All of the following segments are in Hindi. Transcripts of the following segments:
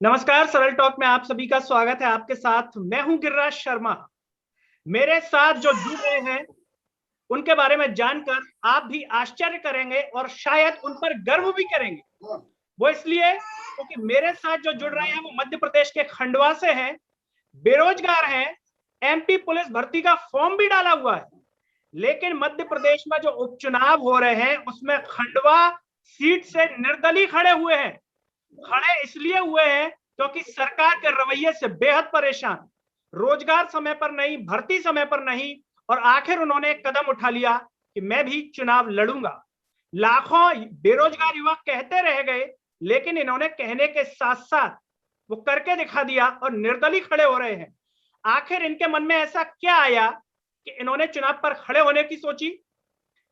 नमस्कार, सरल टॉक में आप सभी का स्वागत है। आपके साथ मैं हूं गिरिराज शर्मा। मेरे साथ जो जुड़ रहे हैं उनके बारे में जानकर आप भी आश्चर्य करेंगे और शायद उन पर गर्व भी करेंगे। वो इसलिए क्योंकि मेरे साथ जो जुड़ रहे हैं वो मध्य प्रदेश के खंडवा से हैं, बेरोजगार हैं, एमपी पुलिस भर्ती का फॉर्म भी डाला हुआ है। लेकिन मध्य प्रदेश में जो उपचुनाव हो रहे हैं उसमें खंडवा सीट से निर्दलीय खड़े हुए हैं। खड़े इसलिए हुए हैं क्योंकि सरकार के रवैये से बेहद परेशान, रोजगार समय पर नहीं, भर्ती समय पर नहीं, और आखिर उन्होंने एक कदम उठा लिया कि मैं भी चुनाव लड़ूंगा। लाखों बेरोजगार युवक कहते रह गए, लेकिन इन्होंने कहने के साथ साथ वो करके दिखा दिया और निर्दलीय खड़े हो रहे हैं। आखिर इनके मन में ऐसा क्या आया कि इन्होंने चुनाव पर खड़े होने की सोची?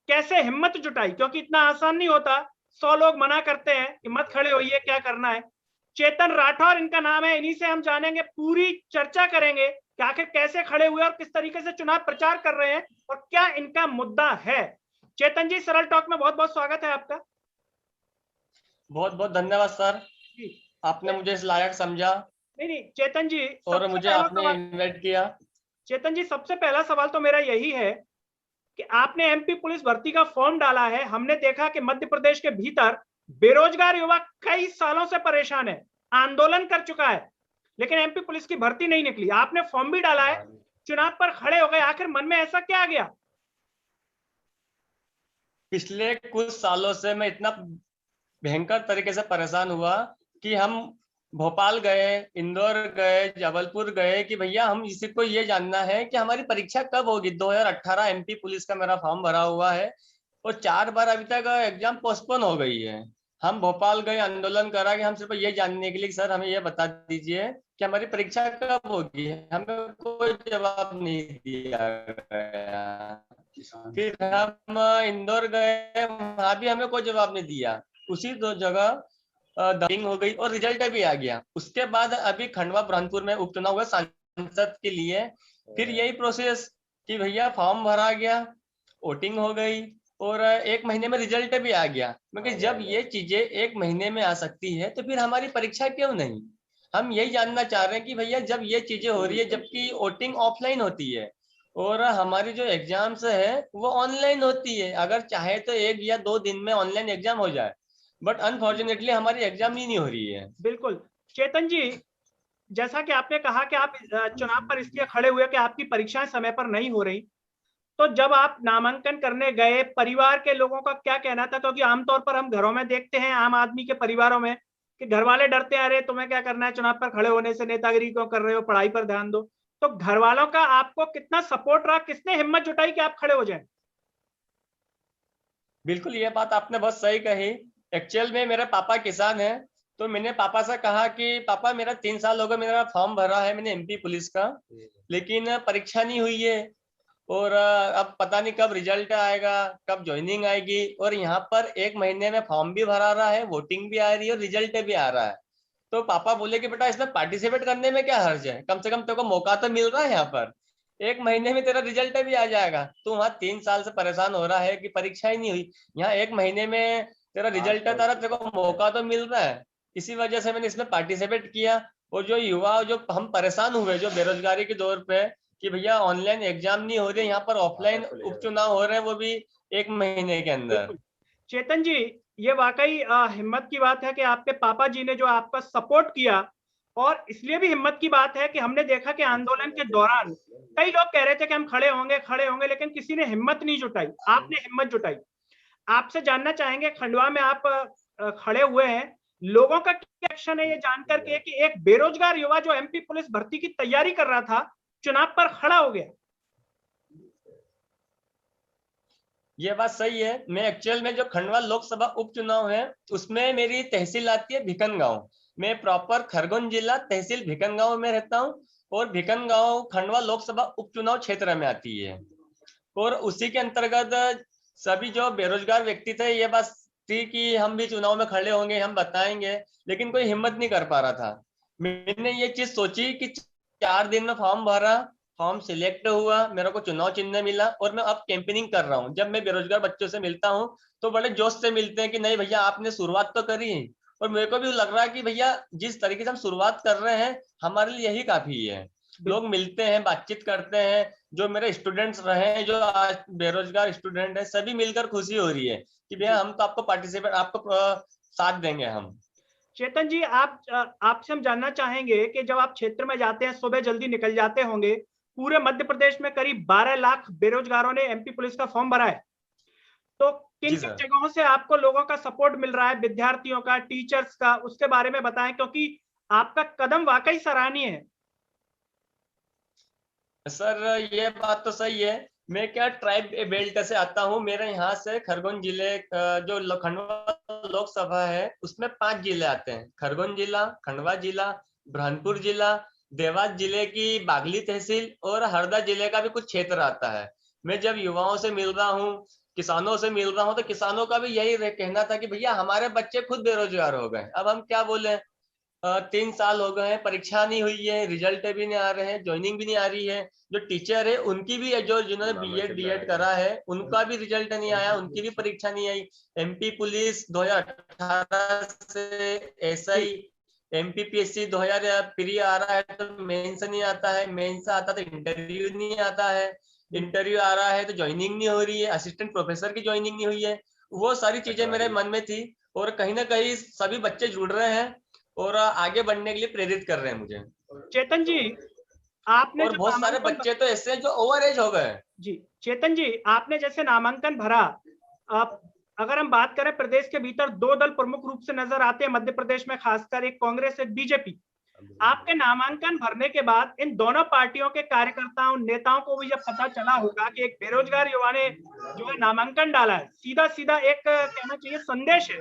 कैसे हिम्मत जुटाई? क्योंकि इतना आसान नहीं होता। 100 लोग मना करते हैं कि मत खड़े होइए, क्या करना है। चेतन राठौर इनका नाम है, इन्हीं से हम जानेंगे, पूरी चर्चा करेंगे कि आखिर कैसे खड़े हुए और किस तरीके से चुनाव प्रचार कर रहे हैं और क्या इनका मुद्दा है। चेतन जी, सरल टॉक में बहुत बहुत स्वागत है आपका। बहुत बहुत धन्यवाद सर, जी, आपने मुझे इस लायक समझा नहीं, चेतन जी, और सबसे मुझे पहला आपने सवाल। इनवाइट किया। चेतन जी, सबसे पहला सवाल तो मेरा यही है कि आपने एमपी पुलिस भर्ती का फॉर्म डाला है। हमने देखा कि मध्य प्रदेश के भीतर बेरोजगार युवक कई सालों से परेशान है, आंदोलन कर चुका है, लेकिन एमपी पुलिस की भर्ती नहीं निकली। आपने फॉर्म भी डाला है, चुनाव पर खड़े हो गए। आखिर मन में ऐसा क्या आ गया? पिछले कुछ सालों से मैं इतना भयंकर तरीके से परेशान हुआ कि हम भोपाल गए, इंदौर गए, जबलपुर गए कि भैया हम इसी को ये जानना है कि हमारी परीक्षा कब होगी। 2018 एमपी पुलिस का मेरा फॉर्म भरा हुआ है और 4 बार अभी तक एग्जाम पोस्टपोन हो गई है। हम भोपाल गए, आंदोलन करा कि हम सिर्फ ये जानने के लिए सर हमें ये बता दीजिए कि हमारी परीक्षा कब होगी। हमें कोई जवाब नहीं दिया गया। फिर हम इंदौर गए, वहां भी हमें कोई जवाब नहीं दिया। उसी दो जगह दंग हो गई और रिजल्ट भी आ गया। उसके बाद अभी खंडवा बुरहानपुर में उपचुनाव हुआ सांसद के लिए। फिर यही प्रोसेस कि भैया फॉर्म भरा गया, वोटिंग हो गई और 1 महीने में रिजल्ट भी आ गया। मगर जब ये चीजें 1 महीने में आ सकती है तो फिर हमारी परीक्षा क्यों नहीं? हम यही जानना चाह रहे हैं कि भैया जब ये चीजें हो रही है, जबकि वोटिंग ऑफलाइन होती है और हमारी जो एग्जाम्स है वो ऑनलाइन होती है। अगर चाहे तो 1 या 2 दिन में ऑनलाइन एग्जाम हो जाए, बट अनफॉर्चुनेटली हमारी एग्जाम ही नहीं हो रही है। बिल्कुल। चेतन जी, जैसा कि आपने कहा कि आप चुनाव पर इसलिए खड़े हुए कि आपकी परीक्षाएं समय पर नहीं हो रही, तो जब आप नामांकन करने गए, परिवार के लोगों का क्या कहना था? क्योंकि आमतौर पर हम घरों में देखते हैं, आम आदमी के परिवारों में, कि घर वाले डरते हैं, अरे तुम्हें क्या करना है चुनाव पर खड़े होने से, नेतागिरी क्यों कर रहे हो, पढ़ाई पर ध्यान दो। तो घर वालों का आपको कितना सपोर्ट रहा? किसने हिम्मत जुटाई कि आप खड़े हो जाएं? बिल्कुल, ये बात आपने बहुत सही कही। एक्चुअल में मेरे पापा किसान हैं, तो मैंने पापा से कहा कि पापा मेरा 3 साल हो गए, मेरा फॉर्म भरा है मैंने एमपी पुलिस का, लेकिन परीक्षा नहीं हुई है और अब पता नहीं कब रिजल्ट आएगा, कब ज्वाइनिंग आएगी। और यहाँ पर 1 महीने में फॉर्म भी भरा रहा है, वोटिंग भी आ रही है और रिजल्ट भी आ रहा है। तो पापा बोले कि बेटा इसमें पार्टिसिपेट करने में क्या हर्ज है, कम से कम तेरे को मौका तो मिल रहा है। यहाँ पर 1 महीने में तेरा रिजल्ट भी आ जाएगा। तू वहाँ 3 साल से परेशान हो रहा है कि परीक्षा ही नहीं हुई, यहाँ 1 महीने में तेरा रिजल्ट है, तेरा तेरे को मौका तो मिल रहा है। इसी वजह से मैंने इसमें पार्टिसिपेट किया। और जो युवा, जो हम परेशान हुए जो बेरोजगारी के दौर पे कि भैया ऑनलाइन एग्जाम नहीं हो रहे, यहाँ पर ऑफलाइन उपचुनाव हो रहे हैं, वो भी 1 महीने के अंदर। बिल्कुल। चेतन जी, ये वाकई हिम्मत की बात है कि आपके पापा जी ने जो आपका सपोर्ट किया, और इसलिए भी हिम्मत की बात है कि हमने देखा कि आंदोलन के दौरान कई लोग कह रहे थे कि हम खड़े होंगे खड़े होंगे, लेकिन किसी ने हिम्मत नहीं जुटाई। आपने हिम्मत जुटाई। आपसे जानना चाहेंगे, खंडवा में आप खड़े हुए हैं, लोगों का क्या एक्शन है ये जानकर के कि एक बेरोजगार युवा जो एमपी पुलिस भर्ती की तैयारी कर रहा था, चुनाव पर खड़ा हो गया? ये बात सही है। मैं एक्चुअल में जो खंडवा लोकसभा उपचुनाव है उसमें मेरी तहसील आती है भिकनगांव। मैं प्रॉपर खरगोन जिला तहसील भिकनगांव में रहता हूँ और भिकनगांव खंडवा लोकसभा उपचुनाव क्षेत्र में आती है। और उसी के अंतर्गत सभी जो बेरोजगार व्यक्ति थे, ये बात थी कि हम भी चुनाव में खड़े होंगे, हम बताएंगे, लेकिन कोई हिम्मत नहीं कर पा रहा था। मैंने ये चीज सोची कि 4 दिन में फॉर्म भरा, फॉर्म सिलेक्ट हुआ, मेरे को चुनाव चिन्ह मिला और मैं अब कैंपेनिंग कर रहा हूँ। जब मैं बेरोजगार बच्चों से मिलता हूँ तो बड़े जोश से मिलते हैं कि नहीं भैया आपने शुरुआत तो करी, और मेरे को भी लग रहा है कि भैया जिस तरीके से हम शुरुआत कर रहे हैं हमारे लिए यही काफी है। लोग मिलते हैं, बातचीत करते हैं, जो मेरे स्टूडेंट्स रहे हैं, जो आज बेरोजगार स्टूडेंट है, सभी मिलकर खुशी हो रही है कि भैया हम तो आपको पार्टिसिपेट, आपको साथ देंगे हम। चेतन जी, आपसे हम जानना चाहेंगे कि जब आप क्षेत्र में जाते हैं, सुबह जल्दी निकल जाते होंगे, पूरे मध्य प्रदेश में करीब 12 लाख बेरोजगारों ने एमपी पुलिस का फॉर्म भरा है, तो किन किन जगहों से आपको लोगों का सपोर्ट मिल रहा है, विद्यार्थियों का, टीचर्स का, उसके बारे में बताएं, क्योंकि आपका कदम वाकई सराहनीय है। सर ये बात तो सही है। मैं क्या ट्राइब बेल्ट से आता हूँ। मेरे यहाँ से खरगोन जिले जो खंडवा लोकसभा है उसमें 5 जिले आते हैं। खरगोन जिला, खंडवा जिला, बुरहानपुर जिला, देवास जिले की बागली तहसील और हरदा जिले का भी कुछ क्षेत्र आता है। मैं जब युवाओं से मिल रहा हूँ, किसानों से मिल रहा हूँ, तो किसानों का भी यही कहना था कि भैया हमारे बच्चे खुद बेरोजगार हो गए, अब हम क्या बोले। 3 साल हो गए हैं, परीक्षा नहीं हुई है, रिजल्ट भी नहीं आ रहे हैं, ज्वाइनिंग भी नहीं आ रही है। जो टीचर है उनकी भी, जो जिन्होंने बीएड डीएड करा है उनका भी रिजल्ट नहीं आया, उनकी भी परीक्षा नहीं आई। एमपी पुलिस 2018 से एसआई, एमपीपीएससी 2000 प्री आ रहा है तो मेंस नहीं आता है, मेंस आता तो इंटरव्यू नहीं आता है, इंटरव्यू आ रहा है तो ज्वाइनिंग नहीं हो रही है, असिस्टेंट प्रोफेसर की ज्वाइनिंग नहीं हुई है। वो सारी चीजें मेरे मन में थी और कहीं ना कहीं सभी बच्चे जुड़ रहे हैं और आगे बढ़ने के लिए प्रेरित कर रहे हैं मुझे। चेतन जी, आपने और बहुत सारे बच्चे तो ऐसे जो ओवर एज हो गए। जी, चेतन जी, आपने जैसे नामांकन भरा, आप अगर हम बात करें प्रदेश के भीतर 2 दल प्रमुख रूप से नजर आते हैं मध्य प्रदेश में, खासकर एक कांग्रेस, एक बीजेपी। आपके नामांकन भरने के बाद इन दोनों पार्टियों के कार्यकर्ताओं, नेताओं को भी जब पता चला होगा कि एक बेरोजगार युवा ने जो है नामांकन डाला है, सीधा सीधा एक कहना चाहिए संदेश है,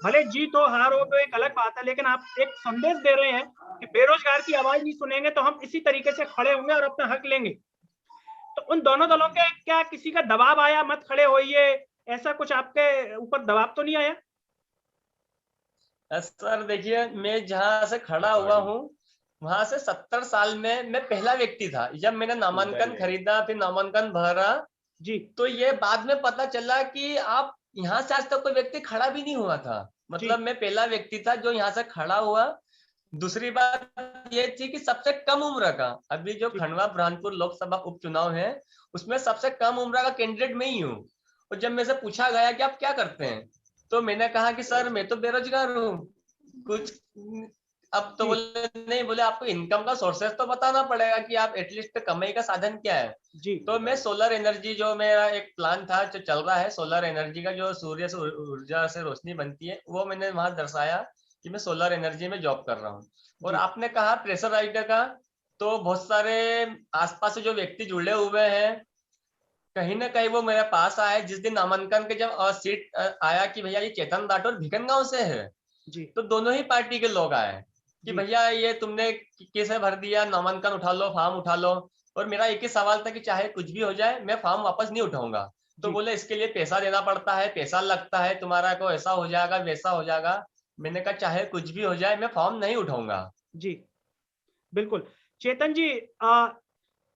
भले जीत हो हार हो तो एक अलग बात है, लेकिन आप एक संदेश दे रहे हैं कि बेरोजगार की आवाज नहीं सुनेंगे तो हम इसी तरीके से खड़े होंगे और अपना हक लेंगे। तो उन दोनों दलों के क्या किसी का दबाव आया, मत खड़े होइए, ऐसा कुछ आपके ऊपर दबाव तो नहीं आया? सर देखिए, मैं जहां से खड़ा हुआ हूँ वहां से 70 साल में मैं पहला व्यक्ति था। जब मैंने नामांकन खरीदा, फिर नामांकन भरा जी, तो ये बाद में पता चला कि आप यहाँ से आज तक कोई व्यक्ति खड़ा भी नहीं हुआ था। मतलब मैं पहला व्यक्ति था जो यहाँ से खड़ा हुआ। दूसरी बात ये थी कि सबसे कम उम्र का, अभी जो खंडवा बुरहानपुर लोकसभा उपचुनाव है उसमें सबसे कम उम्र का कैंडिडेट मैं ही हूँ। और जब मेरे से पूछा गया कि आप क्या करते हैं तो मैंने कहा कि सर मैं तो बेरोजगार हूँ कुछ। अब तो बोले नहीं, बोले आपको इनकम का सोर्सेस तो बताना पड़ेगा कि आप एटलीस्ट कमाई का साधन क्या है जी। तो मैं सोलर एनर्जी, जो मेरा एक प्लान था जो चल रहा है, सोलर एनर्जी का, जो सूर्य से ऊर्जा से रोशनी बनती है, वो मैंने वहां दर्शाया कि मैं सोलर एनर्जी में जॉब कर रहा हूँ। और आपने कहा प्रेशर राइडर का, तो बहुत सारे आसपास से जो व्यक्ति जुड़े हुए हैं, कहीं ना कहीं वो मेरे पास आए जिस दिन नामांकन के जब सीट आया कि भैया ये चेतन राठौर भिकन गांव से है जी। तो दोनों ही पार्टी के लोग आए कि भैया ये तुमने कैसे भर दिया, नामांकन उठा लो, फॉर्म उठा लो। और मेरा एक ही सवाल था कि चाहे कुछ भी हो जाए मैं फॉर्म वापस नहीं उठाऊंगा। तो बोले इसके लिए पैसा देना पड़ता है, पैसा लगता है, तुम्हारा को ऐसा हो जाएगा वैसा हो जाएगा। मैंने कहा चाहे कुछ भी हो जाए मैं फॉर्म नहीं उठाऊंगा जी। बिल्कुल चेतन जी,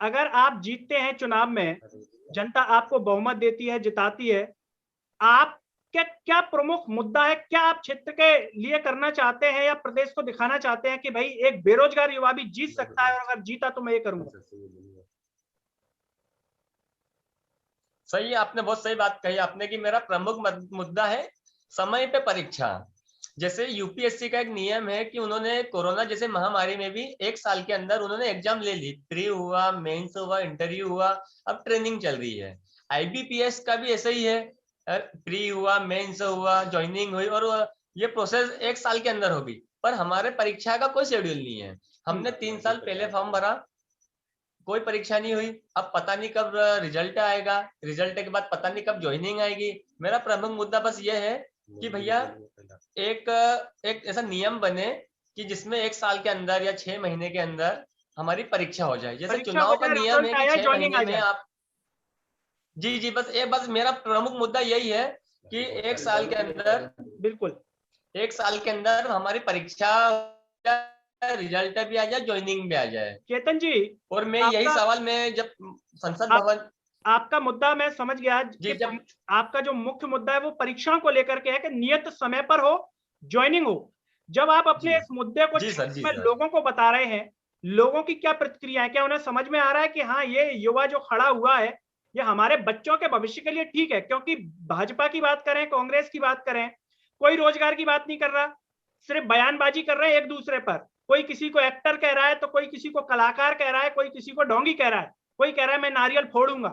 अगर आप जीतते हैं चुनाव में, जनता आपको बहुमत देती है, जिताती है, आप क्या प्रमुख मुद्दा है, क्या आप क्षेत्र के लिए करना चाहते हैं या प्रदेश को दिखाना चाहते हैं कि भाई एक बेरोजगार युवा भी जीत सकता है और अगर जीता तो मैं ये करूंगा? सही, आपने बहुत सही बात कही आपने कि मेरा प्रमुख मुद्दा है समय पे परीक्षा। जैसे यूपीएससी का एक नियम है कि उन्होंने कोरोना जैसे महामारी में भी 1 साल के अंदर उन्होंने एग्जाम ले ली, प्री हुआ, मेंस हुआ, इंटरव्यू हुआ, अब ट्रेनिंग चल रही है। आईबीपीएस का भी ऐसा ही है, प्री हुआ, मेंस हुआ, ज्वाइनिंग हुई और ये प्रोसेस 1 साल के अंदर होगी। पर हमारे परीक्षा का कोई शेड्यूल नहीं है। हमने 3 साल पहले फॉर्म भरा, कोई परीक्षा नहीं हुई, अब पता नहीं कब रिजल्ट आएगा, रिजल्ट के बाद पता नहीं कब ज्वाइनिंग आएगी। मेरा प्रमुख मुद्दा बस ये है कि भैया एक ऐसा नियम बने कि जिसमें 1 साल के अंदर या 6 महीने के अंदर हमारी परीक्षा हो जाए। जैसे चुनाव का नियम है कि 6 महीने में आप जी बस मेरा प्रमुख मुद्दा यही है कि 1 साल के अंदर, बिल्कुल 1 साल के अंदर हमारी परीक्षा, रिजल्ट भी आ जाए, ज्वाइनिंग भी आ जाए। चेतन जी, और मैं यही सवाल में जब संसद भवन, आपका मुद्दा मैं समझ गया कि आपका जो मुख्य मुद्दा है वो परीक्षाओं को लेकर के है कि नियत समय पर हो, ज्वाइनिंग हो, जब आप अपने इस मुद्दे को जी सर, क्षेत्र में लोगों को बता रहे हैं, लोगों की क्या प्रतिक्रिया है? क्या उन्हें समझ में आ रहा है कि हाँ, ये युवा जो खड़ा हुआ है, ये हमारे बच्चों के भविष्य के लिए ठीक है? क्योंकि भाजपा की बात करें, कांग्रेस की बात करें, कोई रोजगार की बात नहीं कर रहा, सिर्फ बयानबाजी कर रहे हैं एक दूसरे पर। कोई किसी को एक्टर कह रहा है, तो कोई किसी को कलाकार कह रहा है, कोई किसी को ढोंगी कह रहा है, कोई कह रहा है मैं नारियल फोड़ूंगा,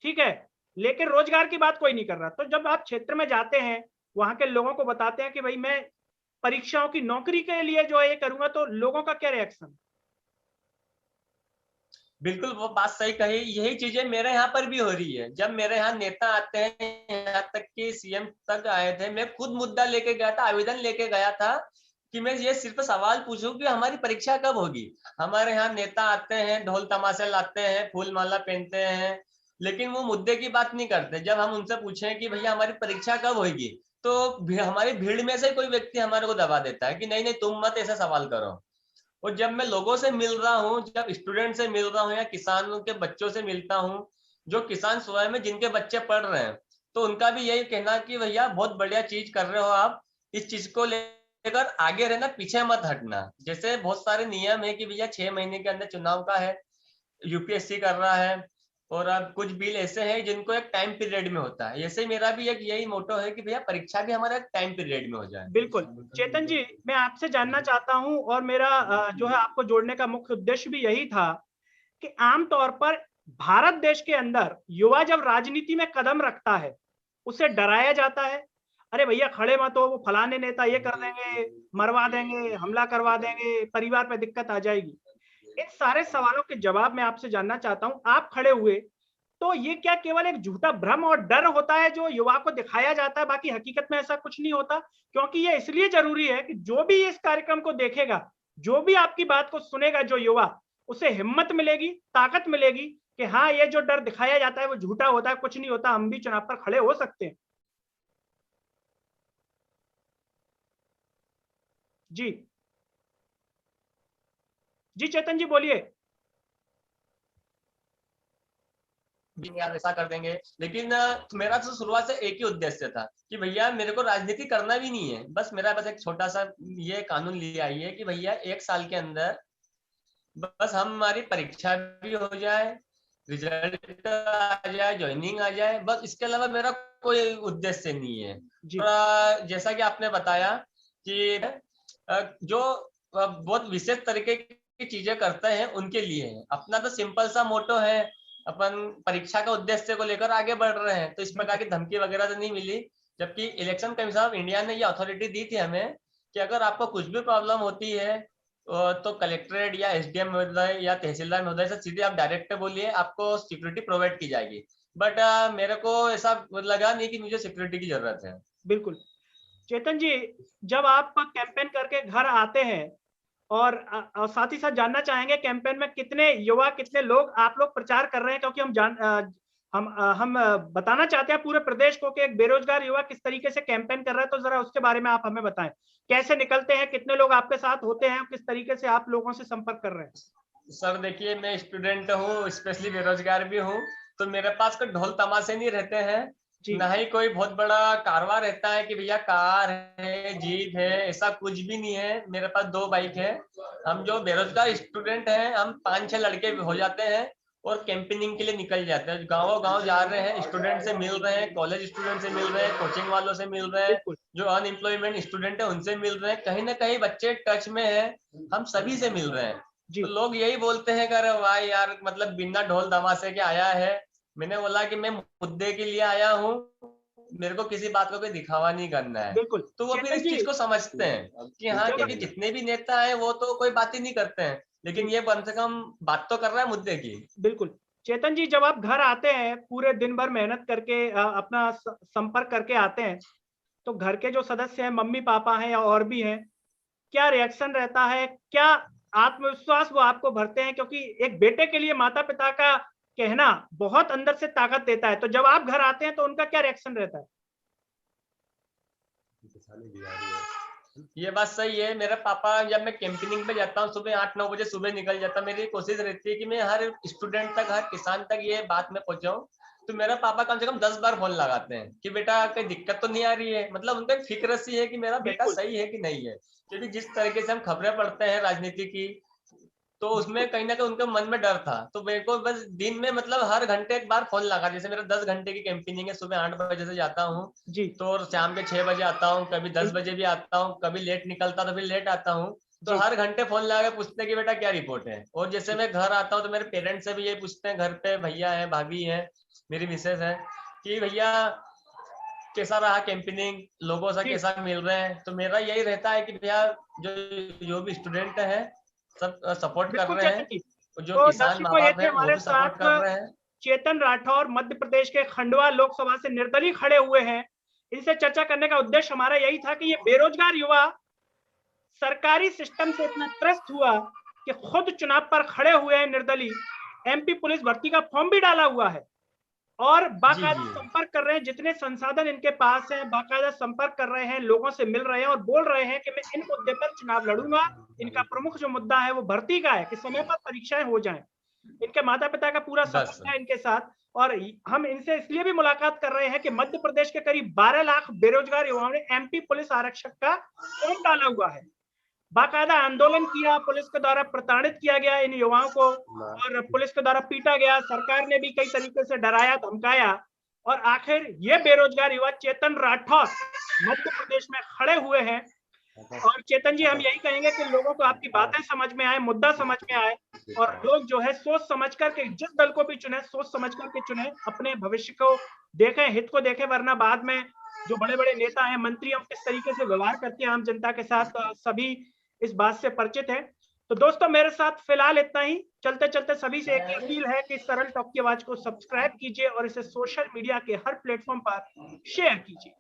ठीक है, लेकिन रोजगार की बात कोई नहीं कर रहा। तो जब आप क्षेत्र में जाते हैं, वहां के लोगों को बताते हैं कि भाई मैं परीक्षाओं की नौकरी के लिए जो है ये करूंगा, तो लोगों का क्या रिएक्शन? बिल्कुल वो बात सही कही। यही चीजें मेरे यहाँ पर भी हो रही है। जब मेरे यहाँ नेता आते हैं, यहाँ तक कि सीएम तक आए थे, मैं खुद मुद्दा लेके गया था, आवेदन लेके गया था कि मैं ये सिर्फ सवाल पूछूं कि हमारी परीक्षा कब होगी। हमारे यहाँ नेता आते हैं, ढोल तमाशे लाते हैं, फूल माला पहनते हैं, लेकिन वो मुद्दे की बात नहीं करते। जब हम उनसे पूछे कि भैया हमारी परीक्षा कब होगी, तो हमारी भीड़ में से कोई व्यक्ति हमारे को दबा देता है कि नहीं नहीं तुम मत ऐसा सवाल करो। और जब मैं लोगों से मिल रहा हूँ, जब स्टूडेंट से मिल रहा हूँ या किसानों के बच्चों से मिलता हूँ, जो किसान स्वयं में जिनके बच्चे पढ़ रहे हैं, तो उनका भी यही कहना कि भैया बहुत बढ़िया चीज कर रहे हो आप, इस चीज को लेकर आगे रहना, पीछे मत हटना। जैसे बहुत सारे नियम है कि भैया 6 महीने के अंदर चुनाव का है, यूपीएससी कर रहा है, और अब कुछ बिल ऐसे हैं जिनको एक टाइम पीरियड में होता है। ऐसे मेरा भी एक यही मोटो है कि भैया परीक्षा भी हमारा एक टाइम पीरियड में हो जाए। बिल्कुल। चेतन जी, मैं आपसे जानना चाहता हूं, और मेरा जो है आपको जोड़ने का मुख्य उद्देश्य भी यही था कि आमतौर पर भारत देश के अंदर युवा जब राजनीति में कदम रखता है, उसे डराया जाता है। अरे भैया खड़े मत हो, वो फलाने नेता ये कर देंगे, मरवा देंगे, हमला करवा देंगे, परिवार पे दिक्कत आ जाएगी। इन सारे सवालों के जवाब मैं आपसे जानना चाहता हूं। आप खड़े हुए, तो ये क्या केवल एक झूठा भ्रम और डर होता है जो युवा को दिखाया जाता है, बाकी हकीकत में ऐसा कुछ नहीं होता? क्योंकि ये इसलिए जरूरी है कि जो भी इस कार्यक्रम को देखेगा, जो भी आपकी बात को सुनेगा, जो युवा, उसे हिम्मत मिलेगी, ताकत मिलेगी कि हाँ, ये जो डर दिखाया जाता है वो झूठा होता है, कुछ नहीं होता, हम भी चुनाव पर खड़े हो सकते हैं। जी जी, चेतन जी बोलिए। यार ऐसा कर देंगे, लेकिन मेरा तो शुरुआत से एक ही उद्देश्य था कि भैया मेरे को राजनीति करना भी नहीं है। बस एक छोटा सा ये कानून ले आई है कि भैया 1 साल के अंदर बस हमारी परीक्षा भी हो जाए, रिजल्ट आ जाए, ज्वाइनिंग आ जाए, बस। इसके अलावा मेरा कोई उद्देश्य नहीं है। जी जैसा कि आपने बताया कि जो बहुत विशेष तरीके की चीजें करते हैं उनके लिए है। अपना तो सिंपल सा मोटो है, अपन परीक्षा का उद्देश्य को लेकर आगे बढ़ रहे हैं, तो इस प्रकार की धमकी वगैरह तो नहीं मिली। जबकि इलेक्शन कमीशन ऑफ इंडिया ने ये अथॉरिटी दी थी हमें कि अगर आपको कुछ भी प्रॉब्लम होती है तो कलेक्ट्रेट या एसडीएम महोदय या तहसीलदार महोदय से सीधे आप डायरेक्ट बोलिए, आपको सिक्योरिटी प्रोवाइड की जाएगी। बट मेरे को ऐसा लगा नहीं कि मुझे सिक्योरिटी की जरूरत है। बिल्कुल। चेतन जी, जब आप कैंपेन करके घर आते हैं, और साथ ही साथ जानना चाहेंगे कैंपेन में कितने युवा, कितने लोग आप लोग प्रचार कर रहे हैं? क्योंकि हम बताना चाहते हैं पूरे प्रदेश को कि एक बेरोजगार युवा किस तरीके से कैंपेन कर रहा है, तो जरा उसके बारे में आप हमें बताएं। कैसे निकलते हैं, कितने लोग आपके साथ होते हैं, किस तरीके से आप लोगों से संपर्क कर रहे हैं? सर देखिए, मैं स्टूडेंट हूँ, स्पेशली बेरोजगार भी हूँ, तो मेरे पास कोई ढोल तमाशे नहीं रहते हैं, जी ना ही कोई बहुत बड़ा कारवा रहता है कि भैया कार है, जीप है, ऐसा कुछ भी नहीं है। मेरे पास 2 बाइक है। हम जो बेरोजगार स्टूडेंट हैं, हम 5-6 लड़के हो जाते हैं और कैंपेनिंग के लिए निकल जाते हैं। गाँव गाँव जा रहे हैं, स्टूडेंट से मिल रहे हैं, कॉलेज स्टूडेंट से मिल रहे हैं, कोचिंग वालों से मिल रहे हैं, बिल्कुल। जो अनएम्प्लॉयमेंट स्टूडेंट है उनसे मिल रहे हैं, कहीं ना कहीं बच्चे टच में है, हम सभी से मिल रहे हैं। जी तो लोग यही बोलते हैं कि अरे वाह यार, मतलब बिना ढोल धमासे के आया है। मैंने बोला कि मैं मुद्दे के लिए आया हूँ, मेरे को किसी बात का कोई दिखावा नहीं करना है। बिल्कुल। तो वो फिर चेतन इस जी, चीज को समझते हैं कि हाँ, जब क्योंकि जितने भी नेता हैं वो तो कोई बात ही नहीं करते हैं, जी लेकिन ये कम से कम बात तो कर रहा है मुद्दे की। बिल्कुल। चेतन जी, जब आप घर आते हैं, पूरे दिन भर मेहनत करके अपना संपर्क करके आते हैं, तो घर के जो सदस्य हैं, मम्मी पापा हैं या और भी हैं, क्या रिएक्शन रहता है? क्या आत्मविश्वास वो आपको भरते हैं? क्योंकि एक बेटे के लिए माता पिता का कहना बहुत अंदर से ताकत देता है। तो जब आप घर आते हैं तो उनका क्या रिएक्शन रहता है? ये बात सही है। मेरे पापा, जब मैं कैंपेनिंग पे जाता हूँ सुबह 8-9 बजे सुबह निकल जाता, मेरी कोशिश रहती है कि मैं हर स्टूडेंट तक, हर किसान तक ये बात में पहुंचाऊं। तो मेरा पापा कम से कम 10 बार फोन लगाते हैं कि बेटा कोई दिक्कत तो नहीं आ रही है। मतलब उनको एक फिक्र सी है कि मेरा बेटा बिल्कुल सही है कि नहीं है। क्योंकि जिस तरीके से हम खबरें पढ़ते हैं राजनीति की, तो उसमें कहीं ना कहीं उनके मन में डर था। तो मेरे को बस दिन में मतलब हर घंटे एक बार फोन लगा। जैसे मेरा 10 घंटे की कैंपेनिंग है, सुबह 8 बजे से जाता हूँ जी तो शाम के 6 बजे आता हूँ, कभी 10 बिल्कुल बजे भी आता हूँ, कभी लेट निकलता तो फिर लेट आता हूँ। तो जी हर घंटे फोन लगा के पूछते हैं कि बेटा क्या रिपोर्ट है। और जैसे मैं घर आता हूँ तो मेरे पेरेंट्स से भी ये पूछते हैं, घर पे भैया है, भाभी है, मेरी मिसेज है, कि भैया कैसा रहा कैंपेनिंग, लोगों से जी कैसा मिल रहे हैं। तो मेरा यही रहता है कि भैया जो जो भी स्टूडेंट है सब सपोर्ट कर बिल्कुल रहे हैं, चेतन जी। जो तो किसान माँ दर्शकों, ये बाप थे है वो हमारे भी सपोर्ट कर साथ रहे हैं। चेतन राठौर, मध्य प्रदेश के खंडवा लोकसभा से निर्दलीय खड़े हुए हैं। इनसे चर्चा करने का उद्देश्य हमारा यही था कि ये बेरोजगार युवा सरकारी सिस्टम से इतना त्रस्त हुआ कि खुद चुनाव पर खड़े हुए हैं निर्दलीय। एमपी पुलिस भर्ती का फॉर्म भी डाला हुआ है और जी बाकायदा जी संपर्क कर रहे हैं, जितने संसाधन इनके पास है बाकायदा संपर्क कर रहे हैं, लोगों से मिल रहे हैं और बोल रहे हैं कि मैं इन मुद्दे पर चुनाव लड़ूंगा। इनका प्रमुख जो मुद्दा है वो भर्ती का है कि समय पर परीक्षाएं हो जाएं। इनके माता पिता का पूरा 10 सपोर्ट है इनके साथ। और हम इनसे इसलिए भी मुलाकात कर रहे हैं कि मध्य प्रदेश के करीब 12 लाख बेरोजगार युवाओं ने एमपी पुलिस आरक्षक का फॉर्म डाला हुआ है। बाकायदा आंदोलन किया, पुलिस के द्वारा प्रताड़ित किया गया इन युवाओं को और पुलिस के द्वारा पीटा गया, सरकार ने भी कई तरीके से डराया धमकाया और आखिर ये बेरोजगार युवा चेतन राठौर मध्य प्रदेश में खड़े हुए हैं। और चेतन जी, हम यही कहेंगे कि लोगों को आपकी बातें समझ में आए, मुद्दा समझ में आए और लोग जो है सोच समझ करके जिस दल को भी चुने सोच समझ करके चुने, अपने भविष्य को देखें, हित को देखें, वरना बाद में जो बड़े बड़े नेता हैं, मंत्री हैं, किस तरीके से व्यवहार करते हैं आम जनता के साथ, सभी इस बात से परिचित है। तो दोस्तों, मेरे साथ फिलहाल इतना ही। चलते चलते सभी से एक अपील है कि सरल टॉक की आवाज को सब्सक्राइब कीजिए और इसे सोशल मीडिया के हर प्लेटफॉर्म पर शेयर कीजिए।